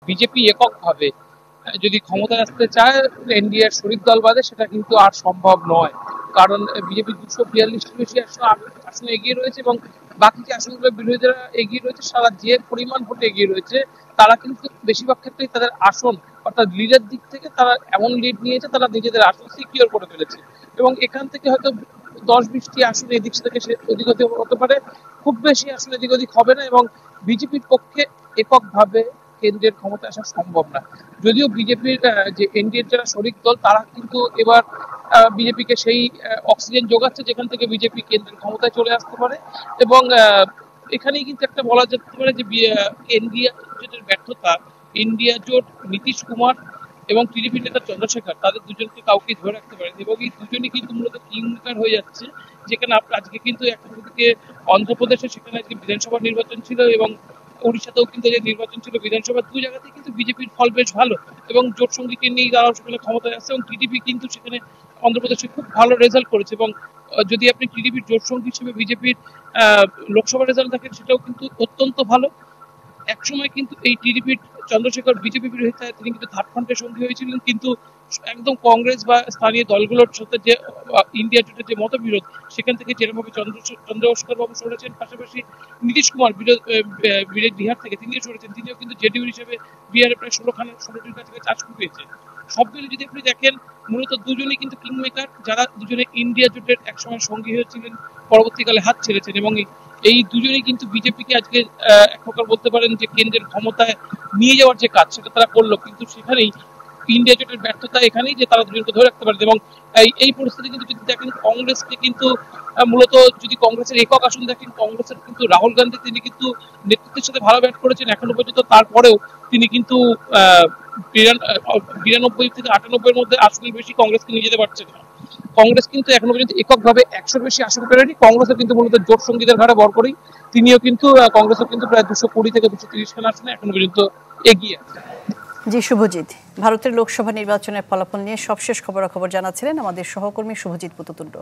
BJP এককভাবে যদি ক্ষমতায় আসতে চায় এনডিএর শরিক দল বাদে, সেটা কিন্তু আর সম্ভব নয়। কারণ বিজেপি 242টির বেশি আসনে এগিয়ে রয়েছে, এবং বাকি যে আসনগুলো বিরোধীরা এগিয়ে রয়েছে, সারা যে পরিমাণ ভোটে এগিয়ে রয়েছে, তারা কিন্তু বেশিরভাগ ক্ষেত্রেই তাদের আসন অর্থাৎ লিডের দিক থেকে তারা এমন লিড নিয়েছে, তারা নিজেদের আসন সিকিউর করে ফেলেছে। এবং এখান থেকে হয়তো 10-20টি আসন এদিক থেকে ওদিক হতে পারে, খুব বেশি আসন এদিক ওদিক হবে না। এবং বিজেপির পক্ষে এককভাবে কেন্দ্রের ক্ষমতা আসা সম্ভব না। যদিও বিজেপির যে এনডিএর যারা শরিক দল, তারা কিন্তু এবার বিজেপিকে সেই অক্সিজেন যোগাচ্ছে যেখান থেকে বিজেপি কেন্দ্রের ক্ষমতায় চলে আসতে পারে। এবং এখানেই কিন্তু একটা বলা যেতে পারে যে এনডিএ জোটের ব্যর্থতা, ইন্ডিয়া জোট নীতিশ কুমার এবং টিডিপি নেতা চন্দ্রশেখর, তাদের দুজনকে কাউকে ধরে রাখতে পারেনি, এবং এই দুজনই কিন্তু মূলত কিংমেকার হয়ে যাচ্ছে। যেখানে আজকে কিন্তু একদিকে অন্ধ্রপ্রদেশে সেখানে আজকে বিধানসভা নির্বাচন ছিল, এবং উড়িষ্যাতেও কিন্তু যে নির্বাচন ছিল বিধানসভা, দুই জায়গাতেই কিন্তু বিজেপির ফল বেশ ভালো, এবং জোট সঙ্গীকে নিয়ে তারাও সেখানে ক্ষমতায় আসছে। এবং টিডিপি কিন্তু সেখানে অন্ধ্রপ্রদেশে খুব ভালো রেজাল্ট করেছে। এবং যদি আপনি টিডিপির জোট সঙ্গী হিসেবে বিজেপির লোকসভা রেজাল্ট দেখেন, সেটাও কিন্তু অত্যন্ত ভালো। একসময় কিন্তু এই টিডিপির চন্দ্রশেখর বিজেপি বিরোধিতায় তিনি কিন্তু থার্ড ফ্রন্টের সঙ্গী হয়েছিলেন, কিন্তু একদম কংগ্রেস বা স্থানীয় দলগুলোর সাথে যে ইন্ডিয়া জোটের যে মতবিরোধ, সেখান থেকে যেরকমভাবে চন্দ্রশেখর বাবু সরেছেন, পাশাপাশি নীতিশ কুমার বিহার থেকে তিনিও সরেছেন, তিনিও কিন্তু জেডিইউ হিসেবে বিহারে প্রায় 16টির কাছাকাছি আসন পেয়েছে। সব মিলে যদি আপনি দেখেন, মূলত দুজনেই কিন্তু কিংমেকার, যারা দুজনে ইন্ডিয়া জোটের একসময় সঙ্গী হয়েছিলেন, পরবর্তীকালে হাত ছেড়েছেন। এবং এই দুজনেই কিন্তু বিজেপিকে আজকে এক প্রকার বলতে পারেন যে কেন্দ্রের ক্ষমতায় নিয়ে যাওয়ার যে কাজ, সেটা তারা করলো। কিন্তু সেখানেই ইন্ডিয়া জোটের ব্যর্থতা এখানেই যে তারা দুজনকে ধরে রাখতে পারে। এবং এই পরিস্থিতি কিন্তু যদি দেখেন, কংগ্রেসকে কিন্তু মূলত যদি কংগ্রেসের একক আসন দেখেন, কংগ্রেসের কিন্তু রাহুল গান্ধী, তিনি কিন্তু নেতৃত্বের সাথে ভালো ব্যাট করেছেন এখনো পর্যন্ত। তারপরেও তিনি কিন্তু 92 থেকে 98-এর মধ্যে আসনের বেশি কংগ্রেসকে নিয়ে যেতে পারছেন না। কংগ্রেস কিন্তু এখনো পর্যন্ত এককভাবে 100-র বেশি আসন পেরেনি। কংগ্রেসও কিন্তু মূলত জোট সঙ্গীদের ঘাড়ে ভর করেই তিনিও কিন্তু কংগ্রেসও কিন্তু প্রায় 220 থেকে 230 খান আসনে এখনো পর্যন্ত এগিয়ে আছে। জি শুভজিৎ, ভারতের লোকসভা নির্বাচনের ফলাফল নিয়ে সবশেষ খবরাখবর জানাচ্ছিলেন আমাদের সহকর্মী শুভজিৎ পুততুণ্ড।